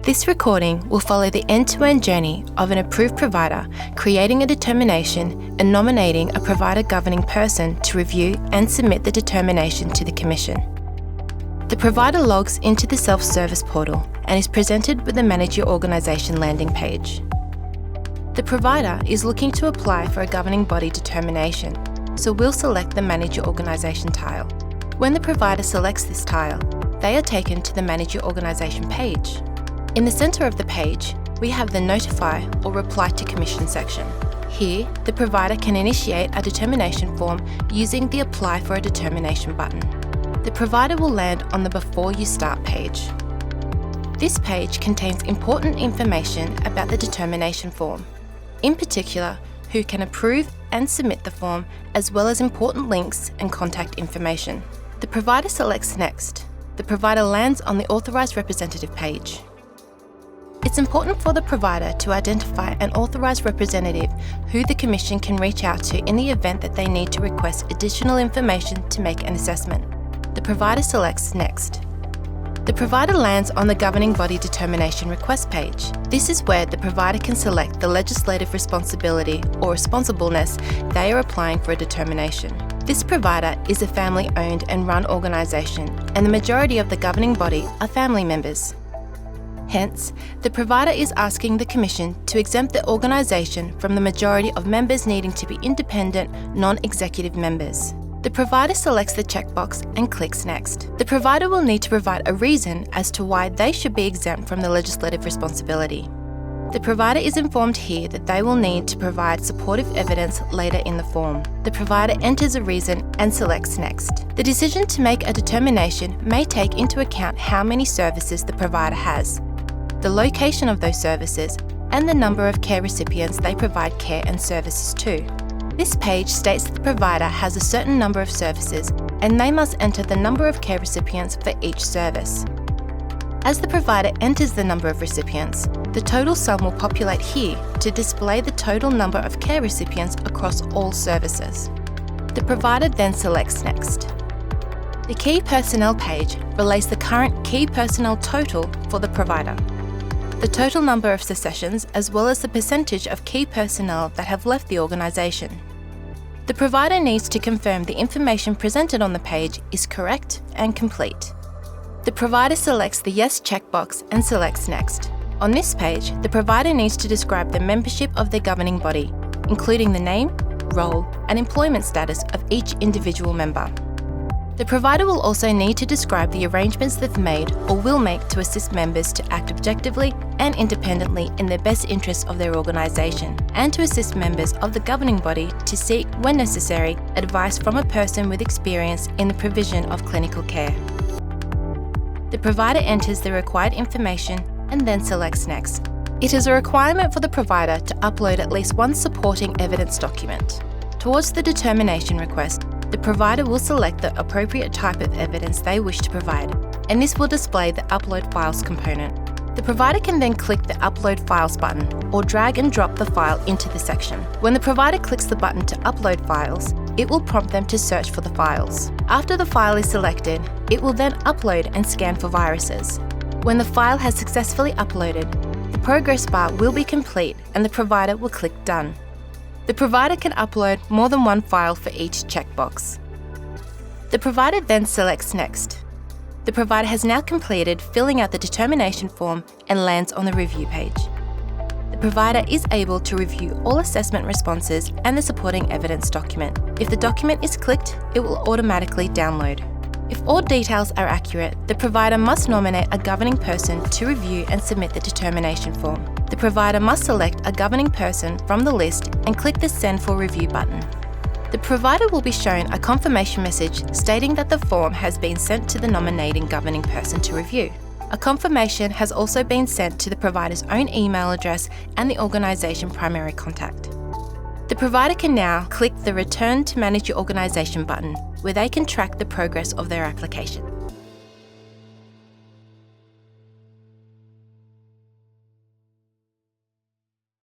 This recording will follow the end-to-end journey of an approved provider creating a determination and nominating a provider governing person to review and submit the determination to the Commission. The provider logs into the self-service portal and is presented with the Manage Your Organisation landing page. The provider is looking to apply for a governing body determination, so we'll select the Manage Your Organisation tile. When the provider selects this tile, they are taken to the Manage Your Organisation page. In the centre of the page, we have the Notify or Reply to Commission section. Here, the provider can initiate a determination form using the Apply for a Determination button. The provider will land on the Before You Start page. This page contains important information about the determination form. In particular, who can approve and submit the form, as well as important links and contact information. The provider selects Next. The provider lands on the Authorised Representative page. It's important for the provider to identify an authorised representative who the Commission can reach out to in the event that they need to request additional information to make an assessment. The provider selects Next. The provider lands on the Governing Body Determination Request page. This is where the provider can select the legislative responsibility or responsibleness they are applying for a determination. This provider is a family-owned and run organisation, and the majority of the governing body are family members. Hence, the provider is asking the Commission to exempt the organisation from the majority of members needing to be independent, non-executive members. The provider selects the checkbox and clicks Next. The provider will need to provide a reason as to why they should be exempt from the legislative responsibility. The provider is informed here that they will need to provide supportive evidence later in the form. The provider enters a reason and selects Next. The decision to make a determination may take into account how many services the provider has, the location of those services, and the number of care recipients they provide care and services to. This page states that the provider has a certain number of services and they must enter the number of care recipients for each service. As the provider enters the number of recipients, the total sum will populate here to display the total number of care recipients across all services. The provider then selects Next. The Key Personnel page relays the current key personnel total for the provider, the total number of secessions, as well as the percentage of key personnel that have left the organisation. The provider needs to confirm the information presented on the page is correct and complete. The provider selects the Yes checkbox and selects Next. On this page, the provider needs to describe the membership of their governing body, including the name, role, and employment status of each individual member. The provider will also need to describe the arrangements they've made or will make to assist members to act objectively and independently in the best interests of their organisation, and to assist members of the governing body to seek, when necessary, advice from a person with experience in the provision of clinical care. The provider enters the required information and then selects Next. It is a requirement for the provider to upload at least one supporting evidence document. Towards the determination request, the provider will select the appropriate type of evidence they wish to provide, and this will display the Upload Files component. The provider can then click the Upload Files button or drag and drop the file into the section. When the provider clicks the button to upload files, it will prompt them to search for the files. After the file is selected, it will then upload and scan for viruses. When the file has successfully uploaded, the progress bar will be complete and the provider will click Done. The provider can upload more than one file for each checkbox. The provider then selects Next. The provider has now completed filling out the determination form and lands on the review page. The provider is able to review all assessment responses and the supporting evidence document. If the document is clicked, it will automatically download. If all details are accurate, the provider must nominate a governing person to review and submit the determination form. The provider must select a governing person from the list and click the Send for Review button. The provider will be shown a confirmation message stating that the form has been sent to the nominating governing person to review. A confirmation has also been sent to the provider's own email address and the organisation primary contact. The provider can now click the Return to Manage Your Organisation button, where they can track the progress of their application.